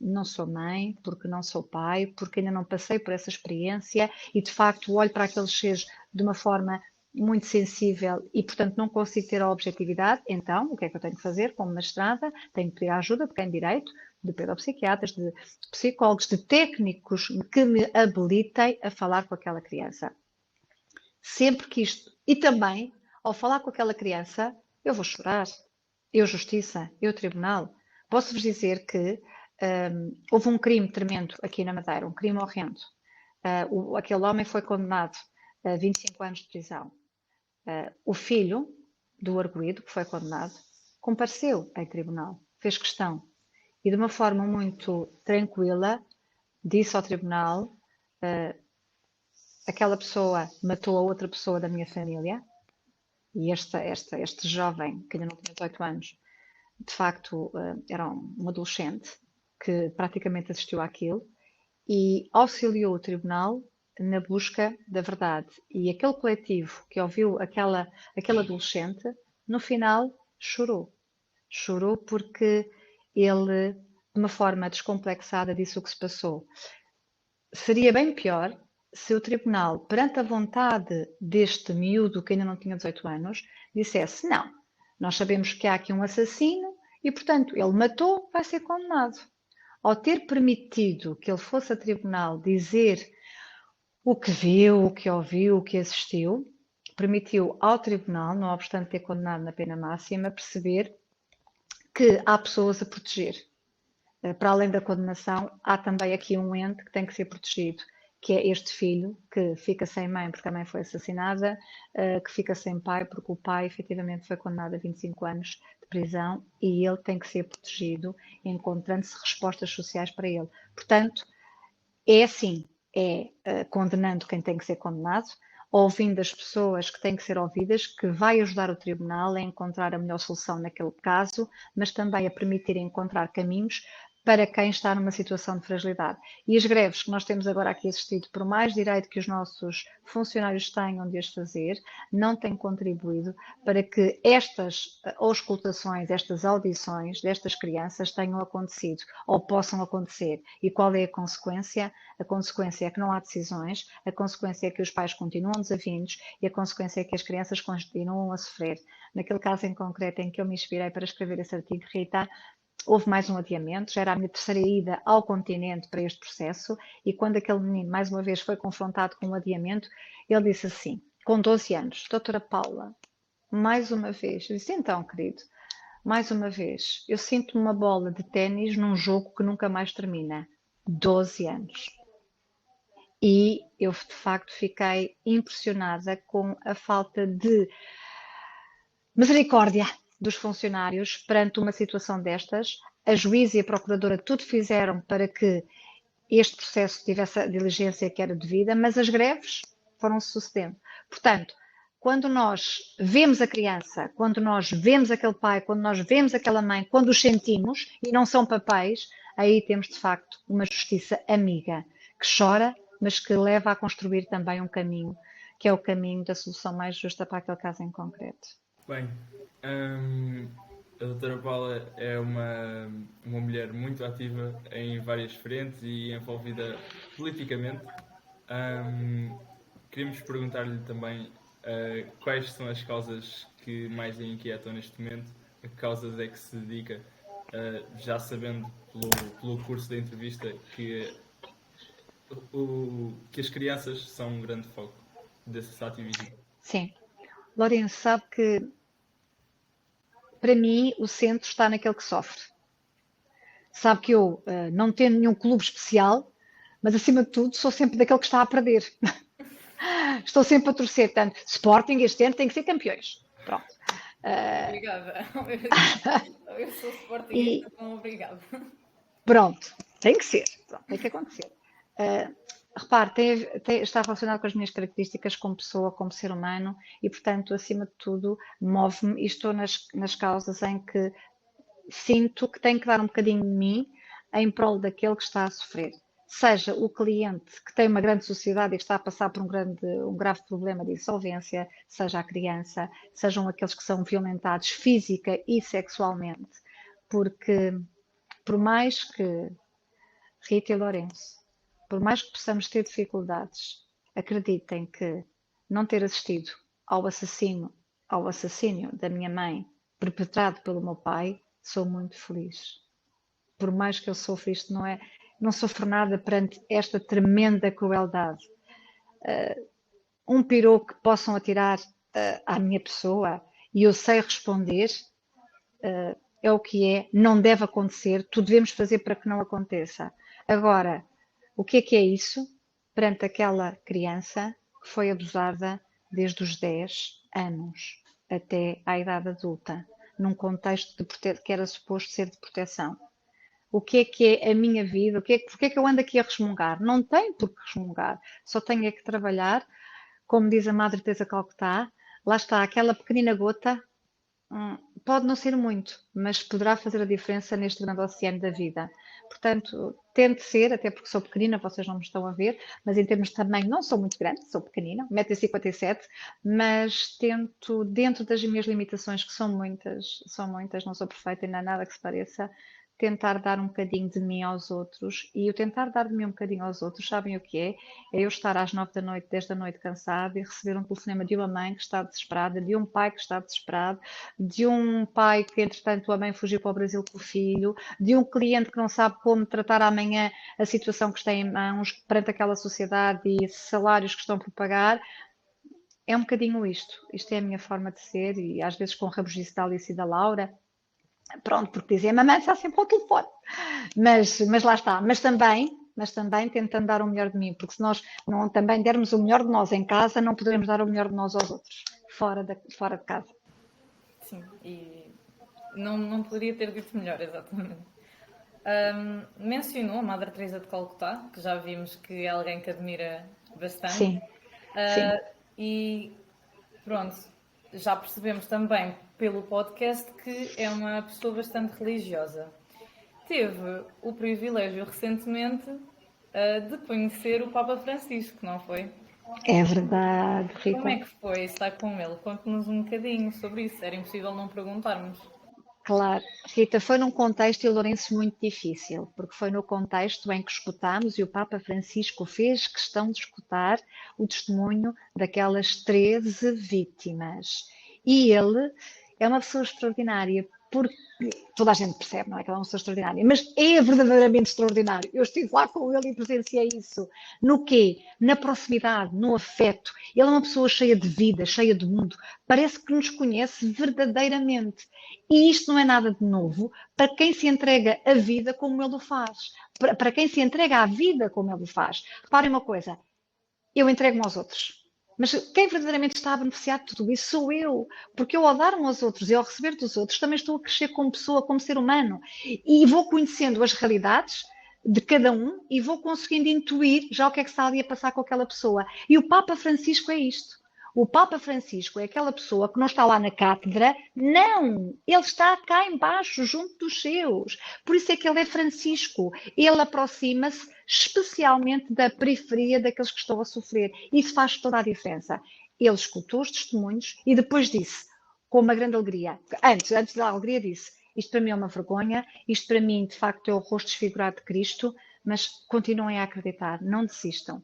não sou mãe, porque não sou pai, porque ainda não passei por essa experiência e de facto olho para aqueles seres de uma forma muito sensível e, portanto, não consigo ter a objetividade, então, o que é que eu tenho que fazer como magistrada? Tenho que pedir ajuda de quem direito, de pedopsiquiatras, de psicólogos, de técnicos que me habilitem a falar com aquela criança. Sempre que isto... E também, ao falar com aquela criança, eu vou chorar. Eu justiça, eu tribunal. Posso-vos dizer que houve um crime tremendo aqui na Madeira, um crime horrendo. Aquele homem foi condenado a 25 anos de prisão. O filho do arguido, que foi condenado, compareceu em tribunal, fez questão. E de uma forma muito tranquila, disse ao tribunal: aquela pessoa matou a outra pessoa da minha família, e este jovem, que ainda não tinha 18 anos, de facto era um adolescente que praticamente assistiu àquilo, e auxiliou o tribunal na busca da verdade. E aquele coletivo que ouviu aquele adolescente, no final chorou. Chorou porque ele, de uma forma descomplexada, disse o que se passou. Seria bem pior se o tribunal, perante a vontade deste miúdo que ainda não tinha 18 anos, dissesse: não, nós sabemos que há aqui um assassino e, portanto, ele matou, vai ser condenado. Ao ter permitido que ele fosse a tribunal dizer o que viu, o que ouviu, o que assistiu, permitiu ao tribunal, não obstante ter condenado na pena máxima, perceber que há pessoas a proteger. Para além da condenação, há também aqui um ente que tem que ser protegido, que é este filho, que fica sem mãe porque a mãe foi assassinada, que fica sem pai porque o pai efetivamente foi condenado a 25 anos de prisão e ele tem que ser protegido, encontrando-se respostas sociais para ele. Portanto, é assim, condenando quem tem que ser condenado, ouvindo as pessoas que têm que ser ouvidas, que vai ajudar o tribunal a encontrar a melhor solução naquele caso, mas também a permitir encontrar caminhos para quem está numa situação de fragilidade. E as greves que nós temos agora aqui assistido, por mais direito que os nossos funcionários tenham de as fazer, não têm contribuído para que estas auscultações, estas audições destas crianças tenham acontecido ou possam acontecer. E qual é a consequência? A consequência é que não há decisões, a consequência é que os pais continuam desavindos e a consequência é que as crianças continuam a sofrer. Naquele caso em concreto em que eu me inspirei para escrever esse artigo, Rita, houve mais um adiamento, já era a minha terceira ida ao continente para este processo, e quando aquele menino mais uma vez foi confrontado com um adiamento, ele disse assim, com 12 anos: doutora Paula, mais uma vez, eu disse: então, querido, mais uma vez, eu sinto uma bola de ténis num jogo que nunca mais termina. 12 anos. E eu, de facto, fiquei impressionada com a falta de misericórdia dos funcionários perante uma situação destas. A juíza e a procuradora tudo fizeram para que este processo tivesse a diligência que era devida, mas as greves foram-se sucedendo. Portanto, quando nós vemos a criança, quando nós vemos aquele pai, quando nós vemos aquela mãe, quando os sentimos e não são papéis, aí temos de facto uma justiça amiga, que chora, mas que leva a construir também um caminho, que é o caminho da solução mais justa para aquele caso em concreto. Bem, a doutora Paula é uma mulher muito ativa em várias frentes e envolvida politicamente. Queríamos perguntar-lhe também quais são as causas que mais a inquietam neste momento, a que causas é que se dedica, já sabendo pelo curso da entrevista que as crianças são um grande foco desse ativismo. Sim. Lourenço, sabe que para mim o centro está naquele que sofre. Sabe que eu não tenho nenhum clube especial, mas acima de tudo sou sempre daquele que está a perder. Estou sempre a torcer, tanto Sporting este ano tem que ser campeões. Pronto. Obrigada. Eu sou Sporting, então obrigada. Pronto, tem que ser, pronto, tem que acontecer. Repare, está relacionado com as minhas características como pessoa, como ser humano e, portanto, acima de tudo, move-me e estou nas causas em que sinto que tenho que dar um bocadinho de mim em prol daquele que está a sofrer. Seja o cliente que tem uma grande sociedade e que está a passar por um grave problema de insolvência, seja a criança, sejam aqueles que são violentados física e sexualmente. Porque, por mais que, Rita e Lourenço, por mais que possamos ter dificuldades, acreditem que não ter assistido ao assassínio da minha mãe, perpetrado pelo meu pai, sou muito feliz. Por mais que eu sofra isto, não sofro nada perante esta tremenda crueldade. Um piroco que possam atirar à minha pessoa e eu sei responder, é o que é, não deve acontecer, tudo devemos fazer para que não aconteça. Agora, o que é isso perante aquela criança que foi abusada desde os 10 anos até à idade adulta, num contexto que era suposto ser de proteção? O que é a minha vida? Porque é que eu ando aqui a resmungar? Não tenho por que resmungar, só tenho é que trabalhar, como diz a Madre Teresa de Calcutá, lá está, aquela pequenina gota. Pode não ser muito, mas poderá fazer a diferença neste grande oceano da vida. Portanto, tente ser, até porque sou pequenina, vocês não me estão a ver, mas em termos de tamanho não sou muito grande, sou pequenina, 1,57 m, mas tento, dentro das minhas limitações, que são muitas, não sou perfeita e não há nada que se pareça, tentar dar um bocadinho de mim aos outros. E o tentar dar de mim um bocadinho aos outros, sabem o que é? É eu estar às 9 da noite, 10 da noite cansada e receber um telefonema de uma mãe que está desesperada, de um pai que está desesperado, de um pai que, entretanto, a mãe fugiu para o Brasil com o filho, de um cliente que não sabe como tratar amanhã a situação que está em mãos perante aquela sociedade e salários que estão por pagar. É um bocadinho isto. Isto é a minha forma de ser e às vezes com o rabugice da Alice e da Laura. Pronto, porque dizem, a mamãe está sempre ao telefone. Mas lá está. Mas também tentando dar o melhor de mim, porque se nós não também dermos o melhor de nós em casa, não poderemos dar o melhor de nós aos outros, fora de casa. Sim, e não poderia ter dito melhor, exatamente. Mencionou a Madre Teresa de Calcutá, que já vimos que é alguém que admira bastante. Sim, sim. E pronto, já percebemos também pelo podcast que é uma pessoa bastante religiosa. Teve o privilégio recentemente de conhecer o Papa Francisco, não foi? É verdade, Como é Rita. que foi estar com ele? Conte-nos um bocadinho sobre isso, era impossível não perguntarmos. Claro, Rita, foi num contexto, e Lourenço, muito difícil, porque foi no contexto em que escutámos e o Papa Francisco fez questão de escutar o testemunho daquelas 13 vítimas. E ele é uma pessoa extraordinária, porque toda a gente percebe, não é? Que ela é uma pessoa extraordinária, mas é verdadeiramente extraordinário. Eu estive lá com ele e presenciei isso. No quê? Na proximidade, no afeto. Ele é uma pessoa cheia de vida, cheia de mundo. Parece que nos conhece verdadeiramente. E isto não é nada de novo para quem se entrega a vida como ele o faz. Para quem se entrega à vida como ele o faz. Reparem uma coisa, eu entrego-me aos outros. Mas quem verdadeiramente está a beneficiar de tudo isso sou eu. Porque eu, ao dar-me aos outros e ao receber dos outros, também estou a crescer como pessoa, como ser humano. E vou conhecendo as realidades de cada um e vou conseguindo intuir já o que é que está ali a passar com aquela pessoa. E o Papa Francisco é isto. O Papa Francisco é aquela pessoa que não está lá na cátedra, não, ele está cá embaixo, junto dos seus. Por isso é que ele é Francisco. Ele aproxima-se especialmente da periferia daqueles que estão a sofrer. Isso faz toda a diferença. Ele escutou os testemunhos e depois disse, com uma grande alegria, antes da alegria disse, isto para mim é uma vergonha, isto para mim de facto é o rosto desfigurado de Cristo, mas continuem a acreditar, não desistam.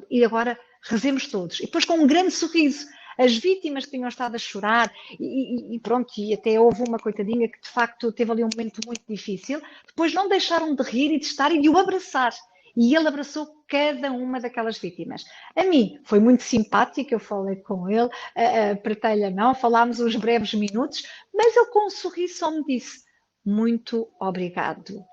E agora rezemos todos. E depois com um grande sorriso, as vítimas que tinham estado a chorar e pronto, e até houve uma coitadinha que de facto teve ali um momento muito difícil, depois não deixaram de rir e de estar e de o abraçar. E ele abraçou cada uma daquelas vítimas. A mim foi muito simpático, eu falei com ele, apertei-lhe a mão, falámos uns breves minutos, mas ele com um sorriso só me disse muito obrigado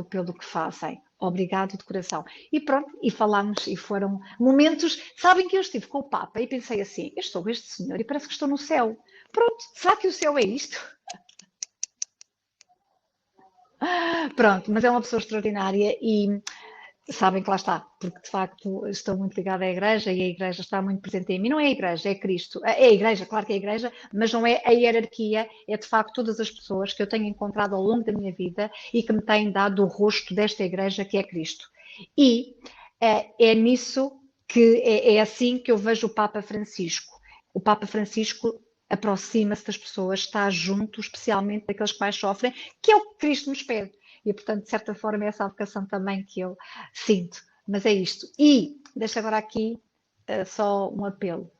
pelo que fazem. Obrigado de coração. E pronto, e falámos, e foram momentos. Sabem que eu estive com o Papa e pensei assim: eu estou com este senhor e parece que estou no céu. Pronto, será que o céu é isto? Pronto, mas é uma pessoa extraordinária e sabem que lá está, porque de facto estou muito ligada à Igreja e a Igreja está muito presente em mim. Não é a Igreja, é Cristo. É a Igreja, claro que é a Igreja, mas não é a hierarquia, é de facto todas as pessoas que eu tenho encontrado ao longo da minha vida e que me têm dado o rosto desta Igreja que é Cristo. E é nisso que é assim que eu vejo o Papa Francisco. O Papa Francisco aproxima-se das pessoas, está junto, especialmente daqueles que mais sofrem, que é o que Cristo nos pede. E, portanto, de certa forma, é essa vocação também que eu sinto. Mas é isto. E deixo agora aqui só um apelo.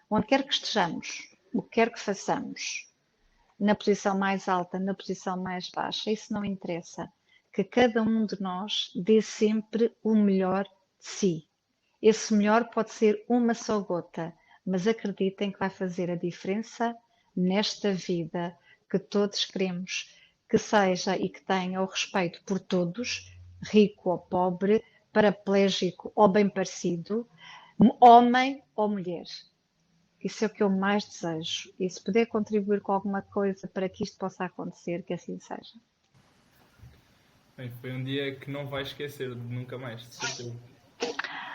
Onde quer que estejamos, o que quer que façamos, na posição mais alta, na posição mais baixa, isso não interessa. Que cada um de nós dê sempre o melhor de si. Esse melhor pode ser uma só gota, mas acreditem que vai fazer a diferença nesta vida que todos queremos que seja e que tenha o respeito por todos, rico ou pobre, paraplégico ou bem parecido, homem ou mulher. Isso é o que eu mais desejo. E se puder contribuir com alguma coisa para que isto possa acontecer, que assim seja. Bem, foi um dia que não vais esquecer nunca mais, de certeza.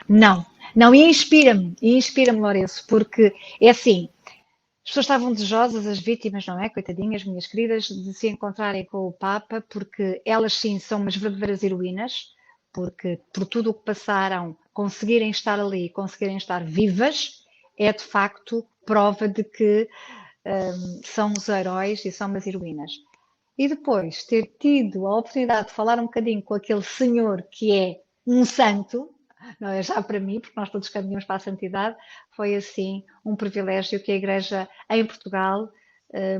Não, não, e inspira-me, Lourenço, porque é assim, as pessoas estavam desejosas, as vítimas, não é? Coitadinhas, minhas queridas, de se encontrarem com o Papa, porque elas sim são umas verdadeiras heroínas, porque por tudo o que passaram, conseguirem estar ali, conseguirem estar vivas, é de facto prova de que são os heróis e são umas heroínas. E depois ter tido a oportunidade de falar um bocadinho com aquele senhor que é um santo, não é já para mim, porque nós todos caminhamos para a santidade, foi assim um privilégio que a Igreja em Portugal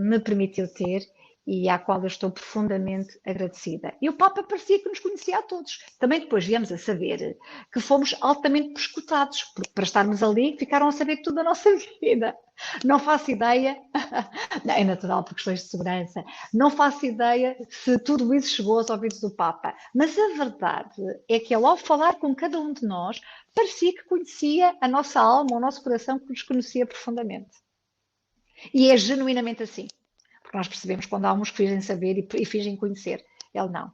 me permitiu ter e à qual eu estou profundamente agradecida. E o Papa parecia que nos conhecia a todos. Também depois viemos a saber que fomos altamente perscrutados, porque para estarmos ali ficaram a saber tudo da nossa vida. Não faço ideia, é natural por questões de segurança, não faço ideia se tudo isso chegou aos ouvidos do Papa. Mas a verdade é que ele, ao falar com cada um de nós, parecia que conhecia a nossa alma, o nosso coração, que nos conhecia profundamente. E é genuinamente assim. Porque nós percebemos quando há uns que fingem saber e fingem conhecer. Ele não.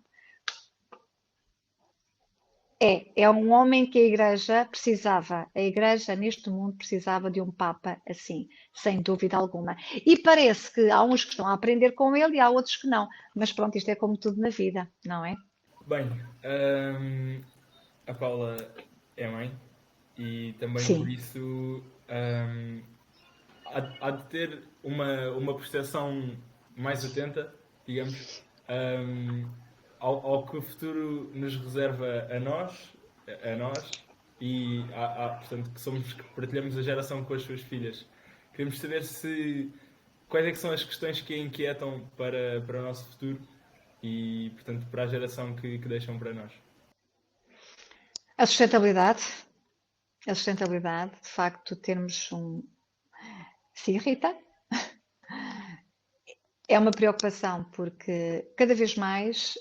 É um homem que a Igreja precisava. A Igreja neste mundo precisava de um Papa assim, sem dúvida alguma. E parece que há uns que estão a aprender com ele e há outros que não. Mas pronto, isto é como tudo na vida, não é? Bem, a Paula é mãe e também por Sim. isso há de ter uma percepção mais atenta, digamos, hum, ao que o futuro nos reserva a nós e portanto, que partilhamos a geração com as suas filhas. Queremos saber quais é que são as questões que a inquietam para o nosso futuro e, portanto, para a geração que deixam para nós. A sustentabilidade. A sustentabilidade, de facto, termos um. Sim, Rita? É uma preocupação, porque cada vez mais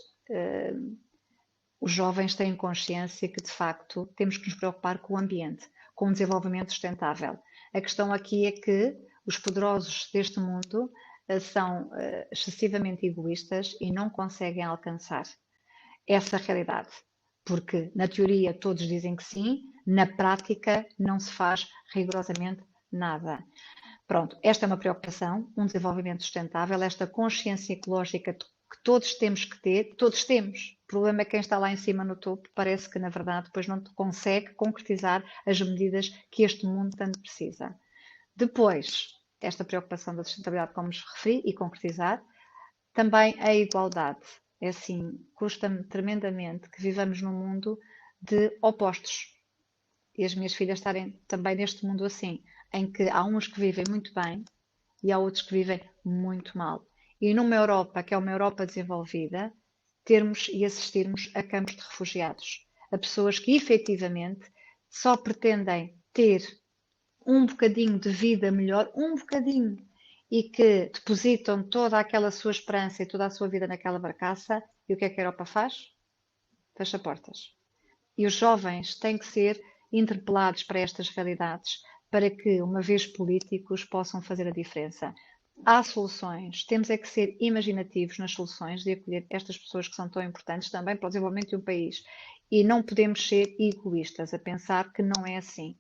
os jovens têm consciência que, de facto, temos que nos preocupar com o ambiente, com o desenvolvimento sustentável. A questão aqui é que os poderosos deste mundo são excessivamente egoístas e não conseguem alcançar essa realidade. Porque, na teoria, todos dizem que sim, na prática, não se faz rigorosamente nada. Pronto, esta é uma preocupação, um desenvolvimento sustentável, esta consciência ecológica que todos temos que ter, todos temos. O problema é que quem está lá em cima no topo parece que, na verdade, depois não consegue concretizar as medidas que este mundo tanto precisa. Depois, esta preocupação da sustentabilidade, como nos referi, e concretizar, também a igualdade. É assim, custa-me tremendamente que vivamos num mundo de opostos. E as minhas filhas estarem também neste mundo assim, em que há uns que vivem muito bem e há outros que vivem muito mal. E numa Europa que é uma Europa desenvolvida, termos e assistirmos a campos de refugiados, a pessoas que efetivamente só pretendem ter um bocadinho de vida melhor, um bocadinho, e que depositam toda aquela sua esperança e toda a sua vida naquela barcaça, e o que é que a Europa faz? Fecha portas. E os jovens têm que ser interpelados para estas realidades, para que, uma vez políticos, possam fazer a diferença. Há soluções, temos é que ser imaginativos nas soluções de acolher estas pessoas que são tão importantes também para o desenvolvimento de um país. E não podemos ser egoístas a pensar que não é assim.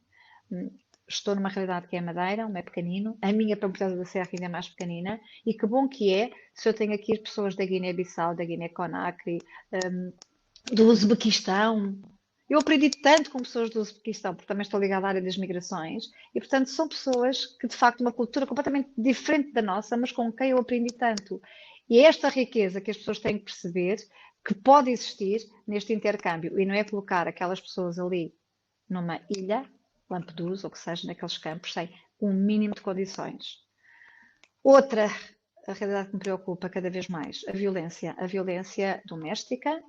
Estou numa realidade que é Madeira, um é pequenino, a minha propriedade da Serra ainda é mais pequenina, e que bom que é se eu tenho aqui as pessoas da Guiné-Bissau, da Guiné-Conakry, do Uzbequistão. Eu aprendi tanto com pessoas do Uzbequistão, porque também estou ligada à área das migrações, e portanto são pessoas que de facto uma cultura completamente diferente da nossa, mas com quem eu aprendi tanto. E é esta riqueza que as pessoas têm que perceber que pode existir neste intercâmbio, e não é colocar aquelas pessoas ali numa ilha, Lampedusa, ou que seja, naqueles campos, sem um mínimo de condições. Outra a realidade que me preocupa cada vez mais, a violência doméstica,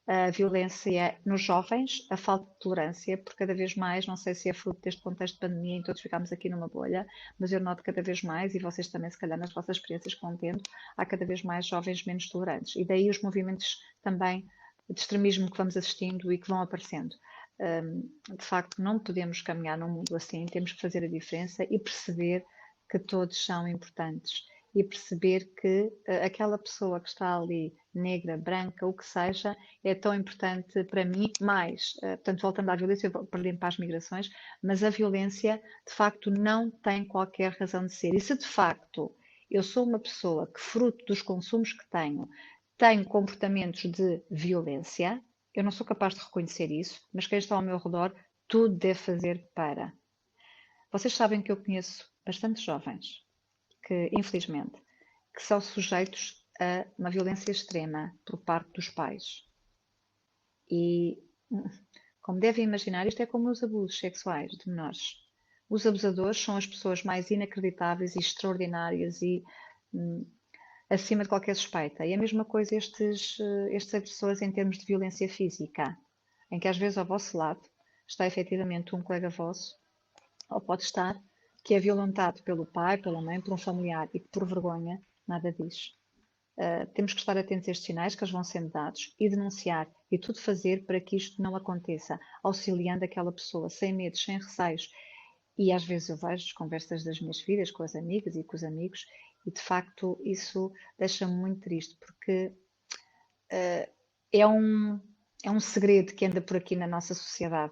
a violência nos jovens, a falta de tolerância, porque cada vez mais, não sei se é fruto deste contexto de pandemia em que todos ficámos aqui numa bolha, mas eu noto cada vez mais, e vocês também, se calhar, nas vossas experiências que vão tendo, há cada vez mais jovens menos tolerantes. E daí os movimentos também de extremismo que vamos assistindo e que vão aparecendo. De facto, não podemos caminhar num mundo assim, temos que fazer a diferença e perceber que todos são importantes e perceber que aquela pessoa que está ali, negra, branca, o que seja, é tão importante para mim, mais, portanto, voltando à violência, para limpar as migrações, mas a violência, de facto, não tem qualquer razão de ser. E se de facto eu sou uma pessoa que, fruto dos consumos que tenho comportamentos de violência, eu não sou capaz de reconhecer isso, mas quem está ao meu redor, tudo deve fazer para. Vocês sabem que eu conheço bastantes jovens que, infelizmente, que são sujeitos a uma violência extrema por parte dos pais. E, como devem imaginar, isto é como os abusos sexuais de menores. Os abusadores são as pessoas mais inacreditáveis e extraordinárias e acima de qualquer suspeita. E a mesma coisa estes agressores em termos de violência física, em que às vezes ao vosso lado está efetivamente um colega vosso, ou pode estar, que é violentado pelo pai, pela mãe, por um familiar e que por vergonha nada diz. Temos que estar atentos a estes sinais que eles vão sendo dados e denunciar e tudo fazer para que isto não aconteça, auxiliando aquela pessoa sem medos, sem receios. E às vezes eu vejo as conversas das minhas filhas com as amigas e com os amigos e de facto isso deixa-me muito triste porque é um segredo que anda por aqui na nossa sociedade,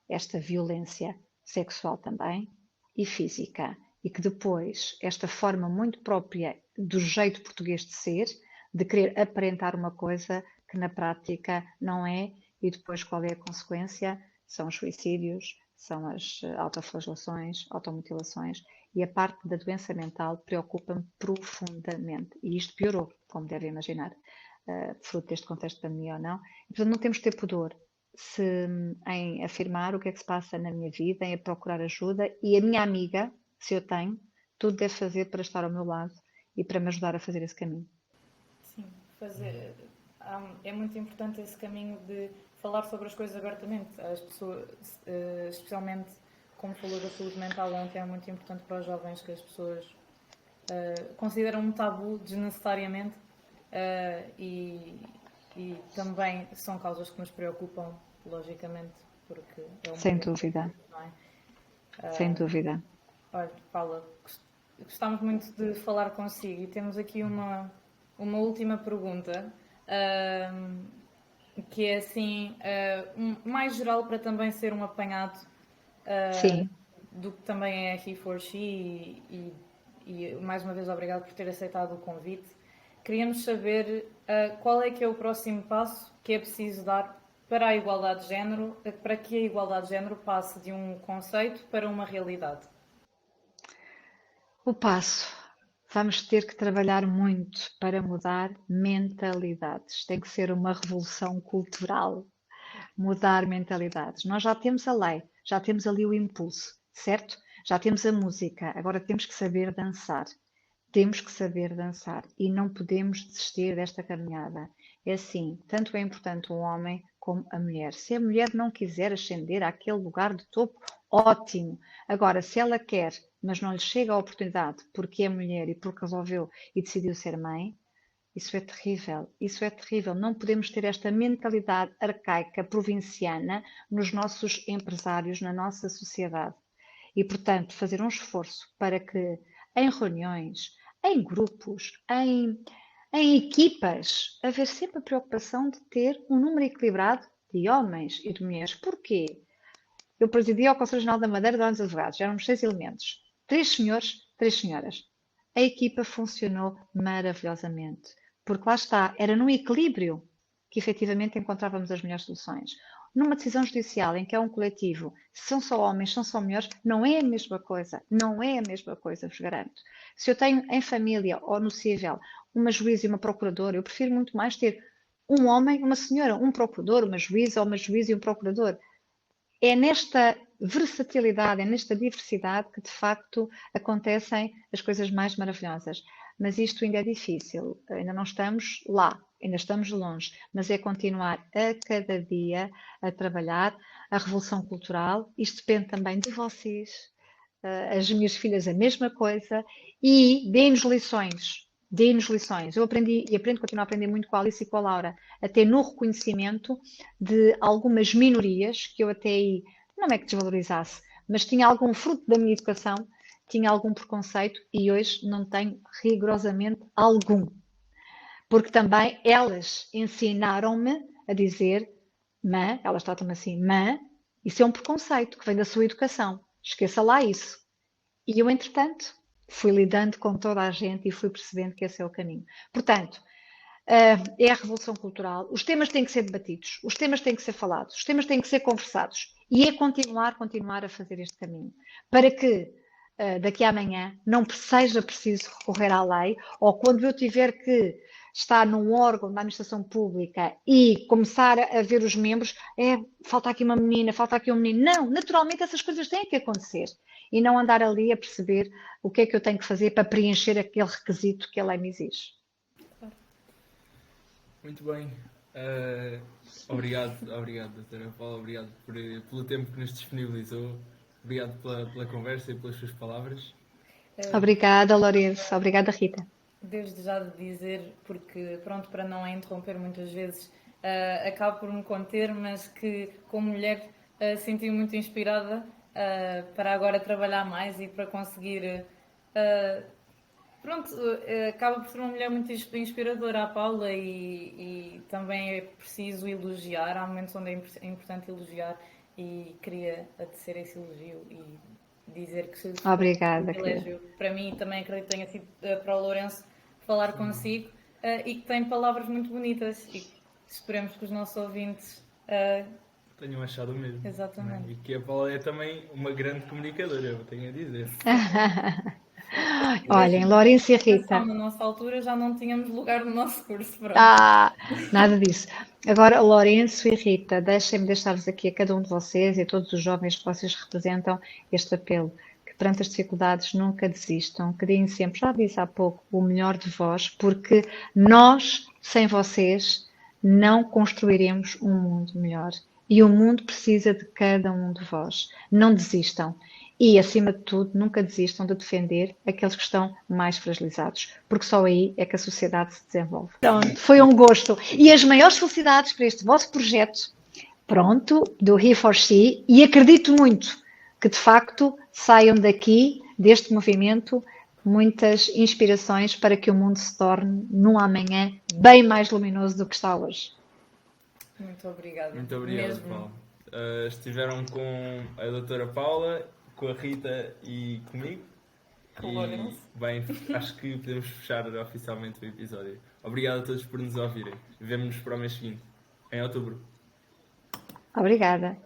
esta violência sexual também e física, e que depois esta forma muito própria do jeito português de ser, de querer aparentar uma coisa que na prática não é, e depois qual é a consequência? São os suicídios, são as autoflagelações, automutilações, e a parte da doença mental preocupa-me profundamente, e isto piorou, como devem imaginar, fruto deste contexto de pandemia ou não, e, portanto não temos de ter pudor em afirmar o que é que se passa na minha vida, em procurar ajuda, e a minha amiga, se eu tenho, tudo deve fazer para estar ao meu lado e para me ajudar a fazer esse caminho. Sim, é muito importante esse caminho de falar sobre as coisas abertamente. As pessoas, especialmente como falou da saúde mental, é um tema muito importante para os jovens que as pessoas consideram um tabu desnecessariamente e também são causas que nos preocupam, logicamente, porque é um Sem dúvida. Não é? Sem dúvida. Olha, Paula, gostávamos muito de falar consigo e temos aqui uma última pergunta, que é assim, mais geral para também ser um apanhado do que também é a He4She e mais uma vez obrigado por ter aceitado o convite. Queríamos saber qual é que é o próximo passo que é preciso dar para a igualdade de género, para que a igualdade de género passe de um conceito para uma realidade. O passo. Vamos ter que trabalhar muito para mudar mentalidades. Tem que ser uma revolução cultural. Mudar mentalidades. Nós já temos a lei, já temos ali o impulso, certo? Já temos a música, agora temos que saber dançar. Temos que saber dançar e não podemos desistir desta caminhada. É assim, tanto é importante o homem como a mulher. Se a mulher não quiser ascender àquele lugar de topo, ótimo. Agora, se ela quer, mas não lhe chega a oportunidade porque é mulher e porque resolveu e decidiu ser mãe, isso é terrível, isso é terrível. Não podemos ter esta mentalidade arcaica, provinciana, nos nossos empresários, na nossa sociedade. E, portanto, fazer um esforço para que em reuniões, em grupos, em equipas, haver sempre a preocupação de ter um número equilibrado de homens e de mulheres. Porquê? Eu presidi ao Conselho Regional da Madeira durante os advogados, éramos 6 elementos, 3 senhores, 3 senhoras. A equipa funcionou maravilhosamente, porque lá está, era no equilíbrio que efetivamente encontrávamos as melhores soluções. Numa decisão judicial em que é um coletivo, se são só homens, são só mulheres, não é a mesma coisa, não é a mesma coisa, vos garanto. Se eu tenho em família ou no cível uma juíza e uma procuradora, eu prefiro muito mais ter um homem, uma senhora, um procurador, uma juíza ou uma juíza e um procurador. É nesta versatilidade, é nesta diversidade que de facto acontecem as coisas mais maravilhosas. mas isto ainda é difícil, ainda não estamos lá, ainda estamos longe, mas é continuar a cada dia a trabalhar a revolução cultural. Isto depende também de vocês, as minhas filhas a mesma coisa, e deem-nos lições. Deem-nos lições. Eu aprendi e aprendo, continuo a aprender muito com a Alice e com a Laura, até no reconhecimento de algumas minorias que eu até aí não é que desvalorizasse, mas tinha algum fruto da minha educação, tinha algum preconceito e hoje não tenho rigorosamente algum. Porque também elas ensinaram-me a dizer, mãe, elas tratam-me assim, mãe, isso é um preconceito que vem da sua educação. Esqueça lá isso. E eu, entretanto, fui lidando com toda a gente e fui percebendo que esse é o caminho. Portanto, é a revolução cultural. Os temas têm que ser debatidos, os temas têm que ser falados, os temas têm que ser conversados. E é continuar a fazer este caminho. Para que daqui a amanhã não seja preciso recorrer à lei, ou quando eu tiver que estar num órgão da administração pública e começar a ver os membros, falta aqui uma menina, falta aqui um menino. Não, naturalmente essas coisas têm que acontecer. E não andar ali a perceber o que é que eu tenho que fazer para preencher aquele requisito que a lei me exige. Muito bem. Obrigado, doutora Paula, obrigado pelo tempo que nos disponibilizou, obrigado pela conversa e pelas suas palavras. Obrigada, Lourenço. Obrigada, Rita. Desde já de dizer, porque pronto, para não a interromper muitas vezes, acabo por me conter, mas que como mulher senti-me muito inspirada para agora trabalhar mais e para conseguir... Pronto, acaba por ser uma mulher muito inspiradora, a Paula, e também é preciso elogiar. Há momentos onde é importante elogiar e queria tecer esse elogio e dizer que Obrigada, um privilégio para mim, também acredito que tenha sido para o Lourenço falar consigo e que tem palavras muito bonitas e esperemos que os nossos ouvintes tenham achado o mesmo. Exatamente. E que a Paula é também uma grande comunicadora, eu tenho a dizer. Olhem, Lourenço e Rita. Na nossa altura já não tínhamos lugar no nosso curso. Pronto. Nada disso. Agora, Lourenço e Rita, deixem-me deixar-vos aqui a cada um de vocês e a todos os jovens que vocês representam este apelo. Que perante as dificuldades nunca desistam, que deem sempre, já disse há pouco, o melhor de vós, porque nós, sem vocês, não construiremos um mundo melhor. E o mundo precisa de cada um de vós. Não desistam. E, acima de tudo, nunca desistam de defender aqueles que estão mais fragilizados, porque só aí é que a sociedade se desenvolve. Pronto, foi um gosto. E as maiores felicidades para este vosso projeto, pronto, do He for She, e acredito muito que, de facto, saiam daqui, deste movimento, muitas inspirações para que o mundo se torne, num amanhã, bem mais luminoso do que está hoje. Muito obrigada. Muito obrigado, Paula. Estiveram com a doutora Paula, com a Rita e comigo. Com o Lourenço. Bem, acho que podemos fechar oficialmente o episódio. Obrigado a todos por nos ouvirem. Vemo-nos para o mês seguinte, em outubro. Obrigada.